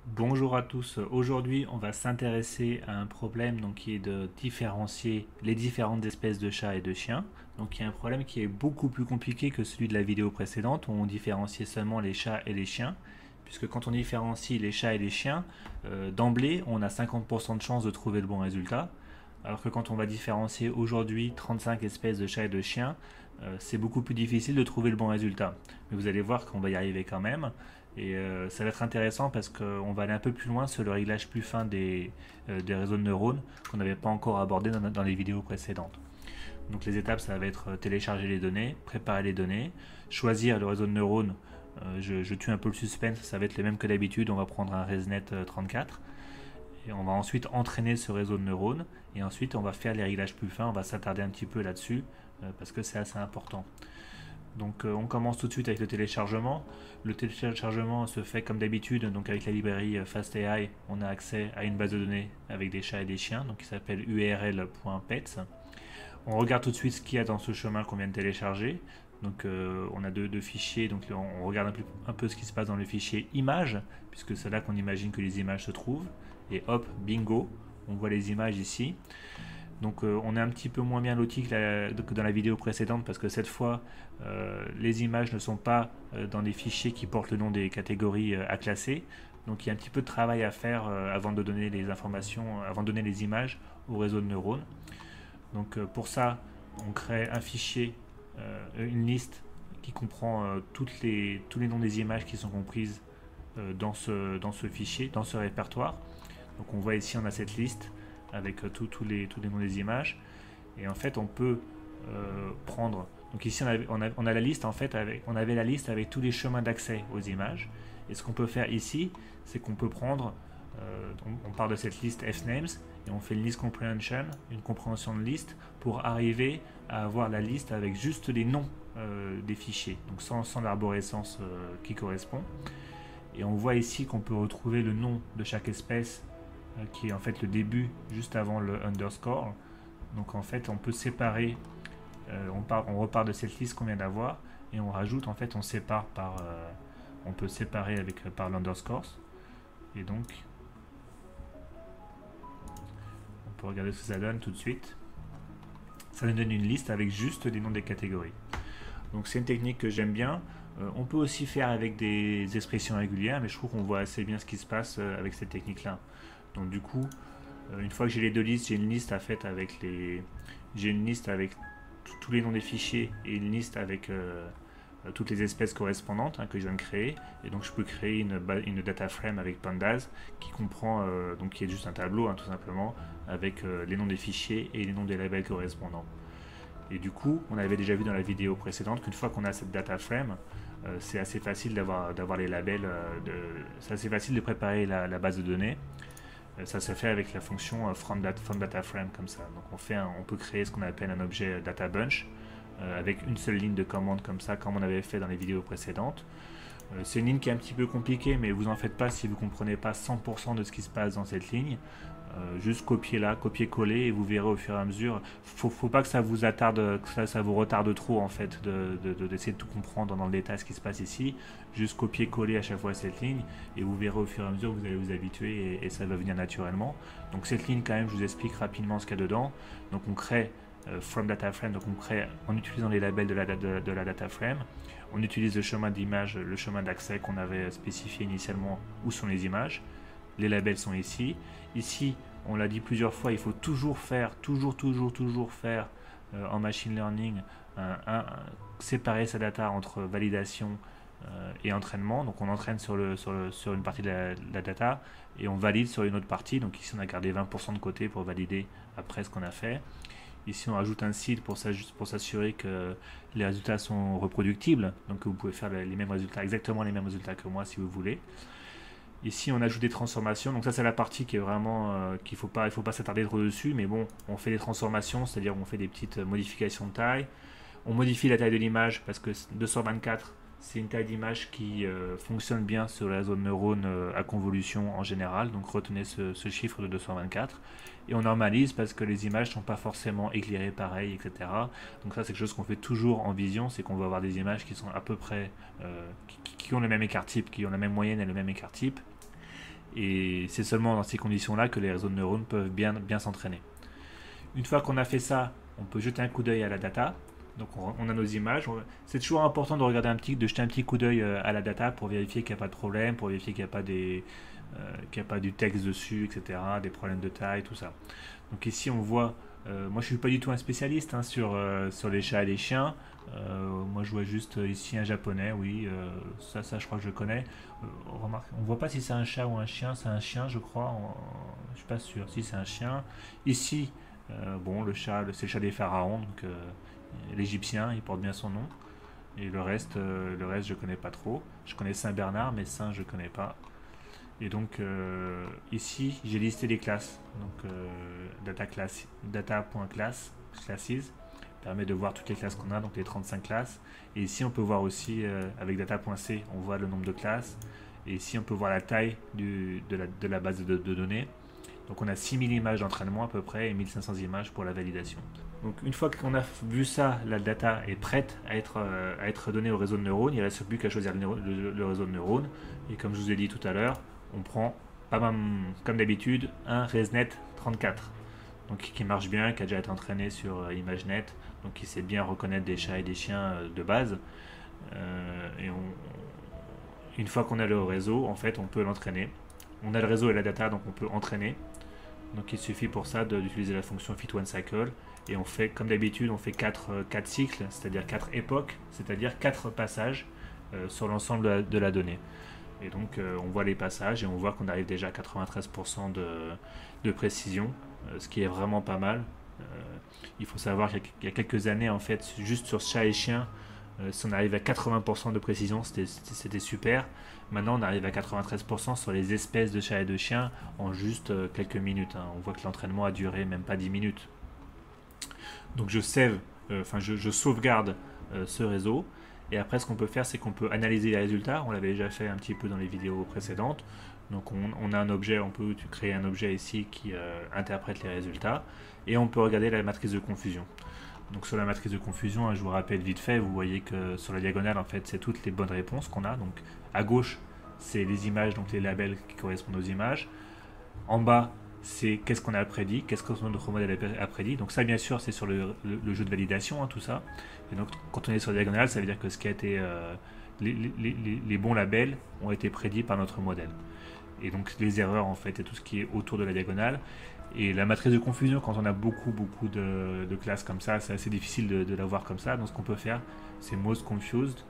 Bonjour à tous. Aujourd'hui, on va s'intéresser à un problème qui est de différencier les différentes espèces de chats et de chiens. Donc, il y a un problème qui est beaucoup plus compliqué que celui de la vidéo précédente où on différenciait seulement les chats et les chiens. Puisque quand on différencie les chats et les chiens, d'emblée, on a 50% de chances de trouver le bon résultat. Alors que quand on va différencier aujourd'hui 35 espèces de chats et de chiens, c'est beaucoup plus difficile de trouver le bon résultat. Mais vous allez voir qu'on va y arriver quand même. Et ça va être intéressant parce qu'on va aller un peu plus loin sur le réglage plus fin des réseaux de neurones qu'on n'avait pas encore abordé dans les vidéos précédentes. Donc les étapes, ça va être télécharger les données, préparer les données, choisir le réseau de neurones. Je tue un peu le suspense, ça va être les mêmes que d'habitude. On va prendre un ResNet 34 et on va ensuite entraîner ce réseau de neurones et ensuite on va faire les réglages plus fins. On va s'attarder un petit peu là-dessus parce que c'est assez important. Donc on commence tout de suite avec le téléchargement. Le téléchargement se fait comme d'habitude, donc avec la librairie FastAI, on a accès à une base de données avec des chats et des chiens, donc qui s'appelle url.pets. On regarde tout de suite ce qu'il y a dans ce chemin qu'on vient de télécharger. Donc on a deux fichiers, donc on regarde un peu ce qui se passe dans le fichier images, puisque c'est là qu'on imagine que les images se trouvent. Et hop, bingo, on voit les images ici. Donc on est un petit peu moins bien loti que dans la vidéo précédente parce que cette fois les images ne sont pas dans des fichiers qui portent le nom des catégories à classer. Donc il y a un petit peu de travail à faire avant de donner les informations, avant de donner les images au réseau de neurones. Donc pour ça, on crée un fichier, une liste qui comprend tous les noms des images qui sont comprises dans ce fichier, dans ce répertoire. Donc on voit ici, on a cette liste avec tous les noms des images. Et en fait, on peut prendre. Donc ici, on a la liste en fait. On avait la liste avec tous les chemins d'accès aux images. Et ce qu'on peut faire ici, c'est qu'on peut prendre. On part de cette liste fnames et on fait une list comprehension, une compréhension de liste pour arriver à avoir la liste avec juste les noms des fichiers, donc sans l'arborescence qui correspond. Et on voit ici qu'on peut retrouver le nom de chaque espèce qui est en fait le début juste avant le underscore. Donc en fait on peut séparer, on repart de cette liste qu'on vient d'avoir et on rajoute, en fait on sépare par, on peut séparer par l'underscore. Et donc on peut regarder ce que ça donne tout de suite. Ça nous donne une liste avec juste les noms des catégories. Donc c'est une technique que j'aime bien. On peut aussi faire avec des expressions régulières, mais je trouve qu'on voit assez bien ce qui se passe avec cette technique-là. Donc du coup, une fois que j'ai les deux listes, j'ai une liste j'ai une liste avec tous les noms des fichiers et une liste avec toutes les espèces correspondantes que je viens de créer. Et donc je peux créer une data frame avec pandas qui comprend, donc qui est juste un tableau tout simplement, avec les noms des fichiers et les noms des labels correspondants. Et du coup, on avait déjà vu dans la vidéo précédente qu'une fois qu'on a cette data frame, c'est assez facile d'avoir les labels, c'est assez facile de préparer la base de données. Ça se fait avec la fonction from data frame comme ça. Donc on peut créer ce qu'on appelle un objet data bunch avec une seule ligne de commande comme ça, comme on avait fait dans les vidéos précédentes. C'est une ligne qui est un petit peu compliquée, mais vous en faites pas si vous ne comprenez pas 100% de ce qui se passe dans cette ligne. Juste copier là, copier-coller et vous verrez au fur et à mesure. Faut pas que ça vous attarde, que ça vous retarde trop en fait d'essayer de tout comprendre dans le détail ce qui se passe ici. Juste copier-coller à chaque fois cette ligne et vous verrez au fur et à mesure que vous allez vous habituer et ça va venir naturellement. Donc cette ligne quand même, je vous explique rapidement ce qu'il y a dedans. Donc on crée from data frame, donc on crée en utilisant les labels de la data frame. On utilise le chemin d'image, le chemin d'accès qu'on avait spécifié initialement où sont les images. Les labels sont ici. Ici, on l'a dit plusieurs fois, il faut toujours faire, toujours faire en machine learning, séparer sa data entre validation et entraînement. Donc on entraîne sur une partie de la data et on valide sur une autre partie. Donc ici on a gardé 20% de côté pour valider après ce qu'on a fait. Ici on ajoute un seed pour s'assurer que les résultats sont reproductibles. Donc vous pouvez faire les mêmes résultats, exactement les mêmes résultats que moi si vous voulez. Ici, on ajoute des transformations. Donc ça, c'est la partie qui est vraiment qu'il faut pas s'attarder trop dessus. Mais bon, on fait des transformations, c'est-à-dire on fait des petites modifications de taille. On modifie la taille de l'image parce que 224, c'est une taille d'image qui fonctionne bien sur la zone neurone à convolution en général. Donc retenez ce chiffre de 224. Et on normalise parce que les images ne sont pas forcément éclairées pareil, etc. Donc ça, c'est quelque chose qu'on fait toujours en vision, c'est qu'on va avoir des images qui sont à peu près, qui ont le même écart type, qui ont la même moyenne et le même écart type. Et c'est seulement dans ces conditions-là que les réseaux de neurones peuvent bien s'entraîner. Une fois qu'on a fait ça, on peut jeter un coup d'œil à la data. Donc on a nos images. C'est toujours important de regarder de jeter un petit coup d'œil à la data pour vérifier qu'il n'y a pas de problème, pour vérifier qu'il n'y a pas qu'il n'y a pas du texte dessus, etc., des problèmes de taille, tout ça. Donc ici on voit, moi je suis pas du tout un spécialiste sur les chats et les chiens. Moi je vois juste ici un japonais, oui, ça je crois que je connais. Remarque, on voit pas si c'est un chat ou un chien, c'est un chien je crois, je suis pas sûr, si c'est un chien. Ici, bon le chat, c'est le chat des pharaons, donc l'Égyptien, il porte bien son nom. Et le reste je connais pas trop. Je connais Saint Bernard, mais Saint je connais pas. Et donc ici j'ai listé les classes. Donc data.class classes permet de voir toutes les classes qu'on a, donc les 35 classes. Et ici on peut voir aussi avec data.c, on voit le nombre de classes. Et ici on peut voir la taille de la base de données. Donc on a 6000 images d'entraînement à peu près et 1500 images pour la validation. Donc une fois qu'on a vu ça, la data est prête à être donnée au réseau de neurones. Il ne reste plus qu'à choisir le réseau de neurones. Et comme je vous ai dit tout à l'heure, on prend, comme d'habitude, un ResNet 34. Donc qui marche bien, qui a déjà été entraîné sur ImageNet, donc qui sait bien reconnaître des chats et des chiens de base. Une fois qu'on a le réseau, en fait, on peut l'entraîner. On a le réseau et la data, donc on peut entraîner. Donc il suffit pour ça d'utiliser la fonction fit1cycle. Et on fait, comme d'habitude, on fait 4 cycles, c'est-à-dire 4 époques, c'est-à-dire 4 passages sur l'ensemble de la donnée. Et donc on voit les passages et on voit qu'on arrive déjà à 93% de précision, ce qui est vraiment pas mal. Il faut savoir qu'il y a quelques années, en fait, juste sur chat et chien, si on arrive à 80% de précision, c'était super. Maintenant, on arrive à 93% sur les espèces de chats et de chiens en juste quelques minutes. On voit que l'entraînement a duré même pas 10 minutes. Donc je sauvegarde ce réseau. Et après, ce qu'on peut faire, c'est qu'on peut analyser les résultats. On l'avait déjà fait un petit peu dans les vidéos précédentes. Donc on a un objet, on peut créer un objet ici qui interprète les résultats. Et on peut regarder la matrice de confusion. Donc sur la matrice de confusion, je vous rappelle vite fait, vous voyez que sur la diagonale, en fait, c'est toutes les bonnes réponses qu'on a. Donc à gauche, c'est les images, donc les labels qui correspondent aux images. En bas, c'est qu'est-ce qu'on a prédit, qu'est-ce que notre modèle a prédit. Donc ça, bien sûr, c'est sur le jeu de validation, tout ça. Et donc quand on est sur la diagonale, ça veut dire que ce qui a été les bons labels ont été prédits par notre modèle. Et donc les erreurs, en fait, et tout ce qui est autour de la diagonale. Et la matrice de confusion, quand on a beaucoup de classes comme ça, c'est assez difficile de la voir comme ça. Donc ce qu'on peut faire, c'est most confused.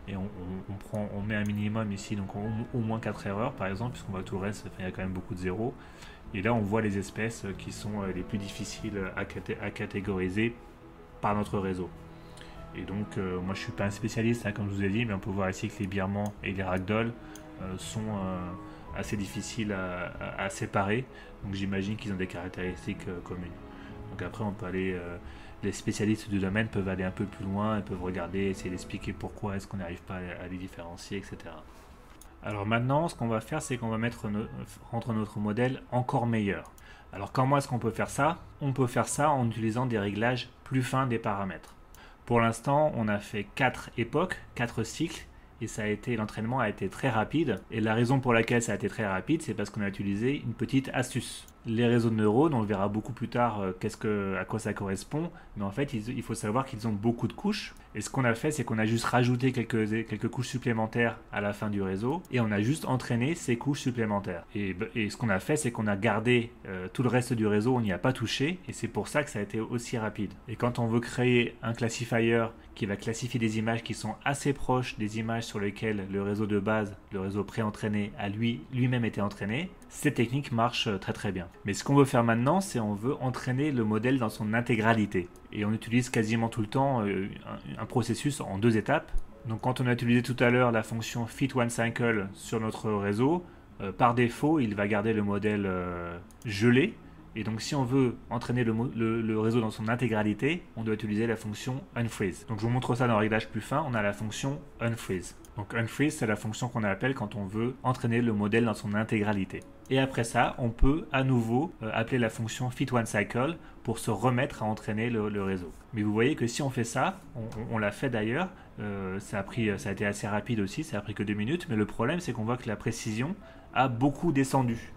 Et on met un minimum ici, donc au moins 4 erreurs par exemple, puisqu'on voit tout le reste, il y a quand même beaucoup de zéros. Et là on voit les espèces qui sont les plus difficiles à catégoriser par notre réseau. Et donc moi je suis pas un spécialiste, comme je vous ai dit, mais on peut voir ici que les birmans et les ragdoll sont assez difficiles à séparer. Donc j'imagine qu'ils ont des caractéristiques communes. Donc après on peut aller... les spécialistes du domaine peuvent aller un peu plus loin et peuvent regarder, essayer d'expliquer pourquoi est-ce qu'on n'arrive pas à les différencier, etc. Alors maintenant, ce qu'on va faire, c'est qu'on va rendre notre modèle encore meilleur. Alors comment est-ce qu'on peut faire ça? On peut faire ça en utilisant des réglages plus fins des paramètres. Pour l'instant, on a fait 4 époques, 4 cycles, et l'entraînement a été très rapide. Et la raison pour laquelle ça a été très rapide, c'est parce qu'on a utilisé une petite astuce. Les réseaux de neurones, on le verra beaucoup plus tard à quoi ça correspond, mais en fait il faut savoir qu'ils ont beaucoup de couches, et ce qu'on a fait, c'est qu'on a juste rajouté quelques couches supplémentaires à la fin du réseau, et on a juste entraîné ces couches supplémentaires. Et ce qu'on a fait, c'est qu'on a gardé tout le reste du réseau, on n'y a pas touché, et c'est pour ça que ça a été aussi rapide. Et quand on veut créer un classifier qui va classifier des images qui sont assez proches des images sur lesquelles le réseau de base, le réseau pré-entraîné, a lui-même été entraîné, cette technique marche très très bien. Mais ce qu'on veut faire maintenant, c'est on veut entraîner le modèle dans son intégralité. Et on utilise quasiment tout le temps un processus en 2 étapes. Donc quand on a utilisé tout à l'heure la fonction fit1cycle sur notre réseau, par défaut, il va garder le modèle gelé. Et donc si on veut entraîner le réseau dans son intégralité, on doit utiliser la fonction unfreeze. Donc je vous montre ça dans le réglage plus fin, on a la fonction unfreeze. Donc unfreeze, c'est la fonction qu'on appelle quand on veut entraîner le modèle dans son intégralité. Et après ça, on peut à nouveau appeler la fonction fit1cycle pour se remettre à entraîner le réseau. Mais vous voyez que si on fait ça, on l'a fait d'ailleurs, ça a été assez rapide aussi, ça a pris que 2 minutes, mais le problème c'est qu'on voit que la précision a beaucoup descendu.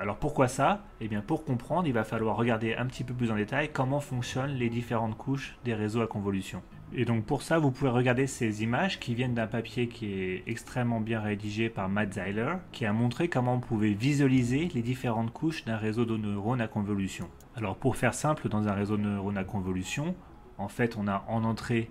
Alors pourquoi ça? Eh bien pour comprendre, il va falloir regarder un petit peu plus en détail comment fonctionnent les différentes couches des réseaux à convolution. Et donc pour ça, vous pouvez regarder ces images qui viennent d'un papier qui est extrêmement bien rédigé par Matt Zeiler, qui a montré comment on pouvait visualiser les différentes couches d'un réseau de neurones à convolution. Alors pour faire simple, dans un réseau de neurones à convolution, en fait on a en entrée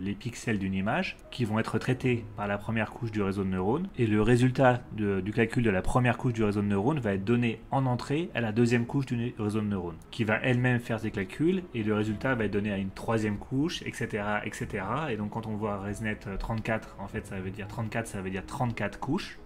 les pixels d'une image qui vont être traités par la première couche du réseau de neurones, et le résultat du calcul de la première couche du réseau de neurones va être donné en entrée à la deuxième couche du réseau de neurones, qui va elle-même faire des calculs, et le résultat va être donné à une troisième couche, etc. etc. Et donc quand on voit ResNet 34, en fait ça veut dire 34, ça veut dire 34 couches.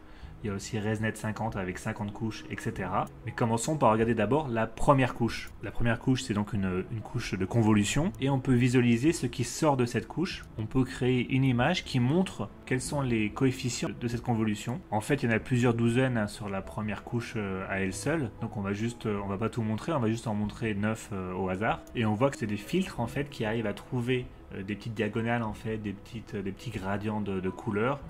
Il y a aussi ResNet 50 avec 50 couches, etc. Mais commençons par regarder d'abord la première couche. La première couche, c'est donc une couche de convolution, et on peut visualiser ce qui sort de cette couche. On peut créer une image qui montre quels sont les coefficients de cette convolution. En fait, il y en a plusieurs douzaines sur la première couche à elle seule, donc on va pas tout montrer, on va juste en montrer 9 au hasard. Et on voit que c'est des filtres en fait qui arrivent à trouver des petites diagonales en fait, des petits gradients de couleurs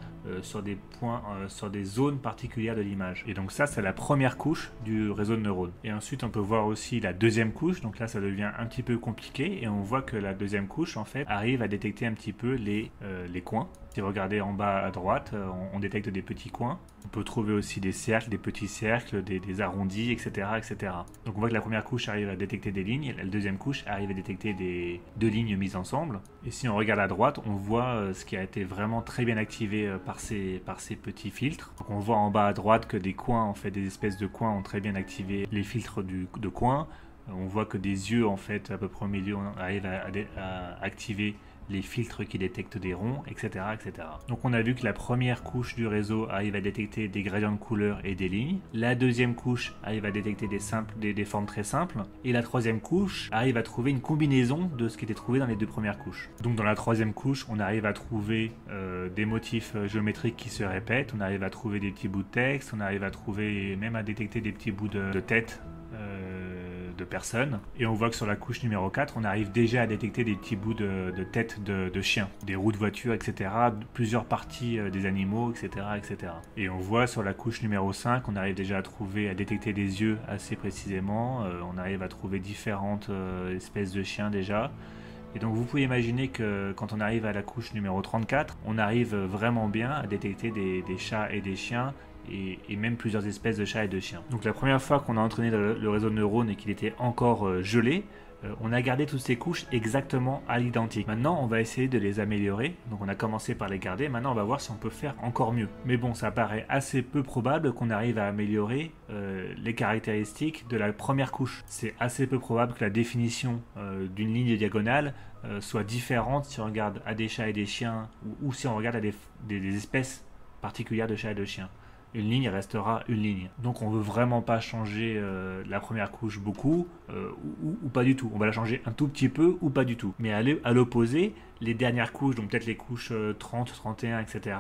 sur des points, sur des zones particulières de l'image. Et donc ça, c'est la première couche du réseau de neurones. Et ensuite, on peut voir aussi la deuxième couche. Donc là, ça devient un petit peu compliqué, et on voit que la deuxième couche en fait arrive à détecter un petit peu les coins. Si vous regardez en bas à droite, on détecte des petits coins. On peut trouver aussi des cercles, des petits cercles, des arrondis, etc., etc. Donc on voit que la première couche arrive à détecter des lignes, et la deuxième couche arrive à détecter deux lignes mises ensemble. Et si on regarde à droite, on voit ce qui a été vraiment très bien activé par ces petits filtres. Donc on voit en bas à droite que des coins, en fait, des espèces de coins ont très bien activé les filtres de coins. On voit que des yeux, en fait, à peu près au milieu, arrivent à activer les filtres qui détectent des ronds, etc., etc. Donc on a vu que la première couche du réseau arrive à détecter des gradients de couleurs et des lignes. La deuxième couche arrive à détecter des formes très simples. Et la troisième couche arrive à trouver une combinaison de ce qui était trouvé dans les deux premières couches. Donc dans la troisième couche, on arrive à trouver des motifs géométriques qui se répètent, on arrive à trouver des petits bouts de texte, on arrive à trouver, même à détecter des petits bouts de tête de personnes. Et on voit que sur la couche numéro 4, on arrive déjà à détecter des petits bouts de tête de chiens, des roues de voiture, etc., plusieurs parties des animaux, etc., etc. Et on voit sur la couche numéro 5, on arrive déjà à détecter des yeux assez précisément, on arrive à trouver différentes espèces de chiens déjà. Et donc vous pouvez imaginer que quand on arrive à la couche numéro 34, on arrive vraiment bien à détecter des chats et des chiens, et même plusieurs espèces de chats et de chiens. Donc la première fois qu'on a entraîné le réseau de neurones et qu'il était encore gelé, on a gardé toutes ces couches exactement à l'identique. Maintenant, on va essayer de les améliorer. Donc on a commencé par les garder, maintenant on va voir si on peut faire encore mieux. Mais bon, ça paraît assez peu probable qu'on arrive à améliorer les caractéristiques de la première couche. C'est assez peu probable que la définition d'une ligne diagonale soit différente si on regarde à des chats et des chiens, ou si on regarde à des espèces particulières de chats et de chiens. Une ligne restera une ligne. Donc on veut vraiment pas changer la première couche beaucoup ou pas du tout. On va la changer un tout petit peu ou pas du tout. Mais à l'opposé, les dernières couches, donc peut-être les couches 30, 31, etc.,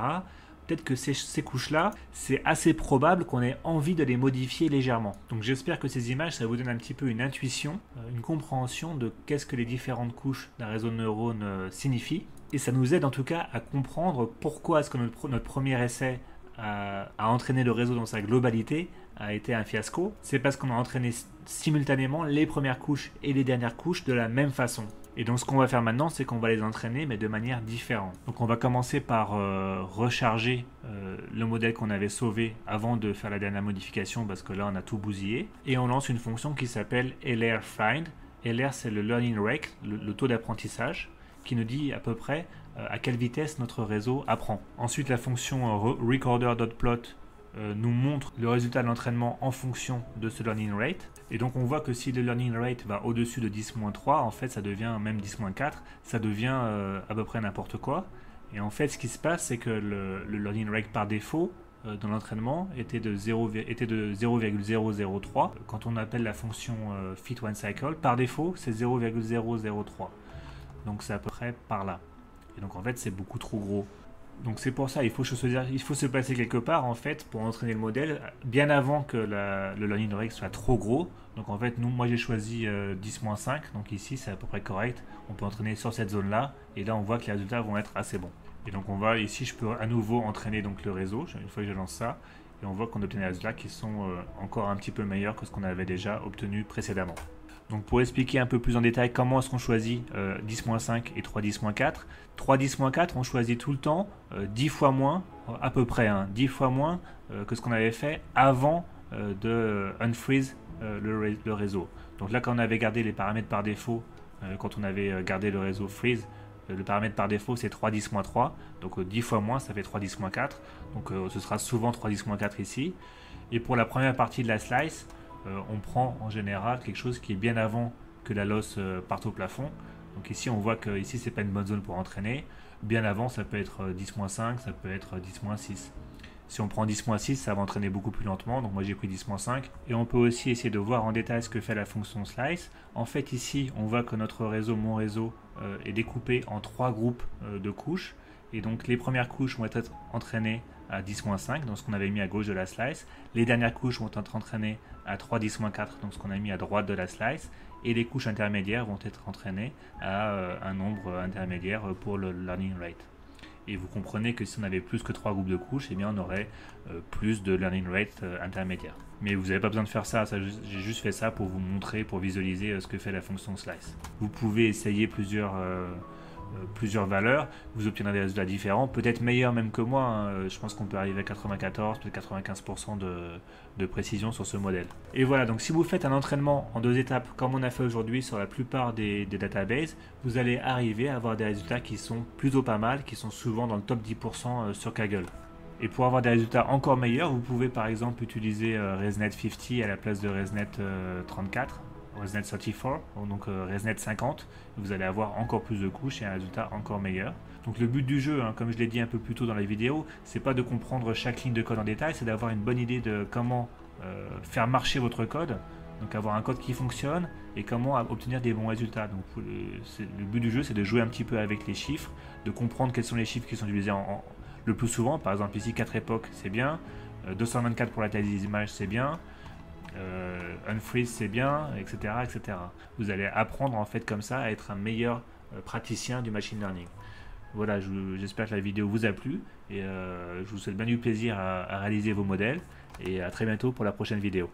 peut-être que ces couches-là, c'est assez probable qu'on ait envie de les modifier légèrement. Donc j'espère que ces images, ça vous donne un petit peu une intuition, une compréhension de qu'est-ce que les différentes couches d'un réseau de neurones signifient. Et ça nous aide en tout cas à comprendre pourquoi est-ce que notre premier essai à entraîner le réseau dans sa globalité a été un fiasco. C'est parce qu'on a entraîné simultanément les premières couches et les dernières couches de la même façon. Et donc ce qu'on va faire maintenant, c'est qu'on va les entraîner, mais de manière différente. Donc on va commencer par recharger le modèle qu'on avait sauvé avant de faire la dernière modification, parce que là on a tout bousillé. Et on lance une fonction qui s'appelle LR_Find. LR, c'est le learning rate, le taux d'apprentissage, qui nous dit à peu près à quelle vitesse notre réseau apprend. Ensuite, la fonction recorder.plot nous montre le résultat de l'entraînement en fonction de ce learning rate. Et donc on voit que si le learning rate va au-dessus de 10-3, en fait ça devient même 10-4, ça devient à peu près n'importe quoi. Et en fait ce qui se passe, c'est que le learning rate par défaut dans l'entraînement était de 0,003. Quand on appelle la fonction fit_one_cycle, par défaut c'est 0,003. Donc c'est à peu près par là. Et donc en fait c'est beaucoup trop gros. Donc c'est pour ça, il faut se placer quelque part en fait pour entraîner le modèle bien avant que le learning rate soit trop gros. Donc en fait moi j'ai choisi 10-5, donc ici c'est à peu près correct. On peut entraîner sur cette zone là, et là on voit que les résultats vont être assez bons. Et donc ici je peux à nouveau entraîner donc le réseau, une fois que je lance ça. et on voit qu'on obtient des résultats qui sont encore un petit peu meilleurs que ce qu'on avait déjà obtenu précédemment. Donc pour expliquer un peu plus en détail comment est-ce qu'on choisit 10-5 et 3-10-4, 3-10-4 on choisit tout le temps 10 fois moins, à peu près 10 fois moins que ce qu'on avait fait avant de unfreeze le réseau. Donc là quand on avait gardé les paramètres par défaut, quand on avait gardé le réseau freeze, le paramètre par défaut c'est 3-10-3, donc 10 fois moins ça fait 3-10-4, donc ce sera souvent 3-10-4 ici. Et pour la première partie de la slice, on prend en général quelque chose qui est bien avant que la loss parte au plafond. Donc ici on voit que ici c'est pas une bonne zone pour entraîner. Bien avant ça peut être 10-5, ça peut être 10-6. Si on prend 10-6, ça va entraîner beaucoup plus lentement, donc moi j'ai pris 10-5. Et on peut aussi essayer de voir en détail ce que fait la fonction slice. En fait ici on voit que notre réseau, mon réseau, est découpé en 3 groupes de couches. Et donc les premières couches vont être entraînées à 10-5, donc ce qu'on avait mis à gauche de la slice. Les dernières couches vont être entraînées à 3-10-4, donc ce qu'on a mis à droite de la slice. Et les couches intermédiaires vont être entraînées à un nombre intermédiaire pour le learning rate. Et vous comprenez que si on avait plus que 3 groupes de couches, eh bien on aurait plus de learning rate intermédiaire. Mais vous n'avez pas besoin de faire ça, j'ai juste fait ça pour vous montrer, pour visualiser ce que fait la fonction slice. Vous pouvez essayer plusieurs valeurs, vous obtiendrez des résultats différents, peut-être meilleurs même que moi, je pense qu'on peut arriver à 94, peut-être 95% de précision sur ce modèle. Et voilà, donc si vous faites un entraînement en 2 étapes comme on a fait aujourd'hui sur la plupart des databases, vous allez arriver à avoir des résultats qui sont plutôt pas mal, qui sont souvent dans le top 10% sur Kaggle. Et pour avoir des résultats encore meilleurs, vous pouvez par exemple utiliser ResNet 50 à la place de ResNet 34. ResNet 34, donc ResNet 50, vous allez avoir encore plus de couches et un résultat encore meilleur. Donc le but du jeu, comme je l'ai dit un peu plus tôt dans la vidéo, c'est pas de comprendre chaque ligne de code en détail, c'est d'avoir une bonne idée de comment faire marcher votre code, donc avoir un code qui fonctionne et comment obtenir des bons résultats. Donc le but du jeu, c'est de jouer un petit peu avec les chiffres, de comprendre quels sont les chiffres qui sont utilisés le plus souvent. Par exemple ici 4 époques c'est bien, 224 pour la taille des images c'est bien, unfreeze c'est bien, etc., etc. Vous allez apprendre en fait comme ça à être un meilleur praticien du machine learning. Voilà, j'espère que la vidéo vous a plu et je vous souhaite bien du plaisir à réaliser vos modèles et à très bientôt pour la prochaine vidéo.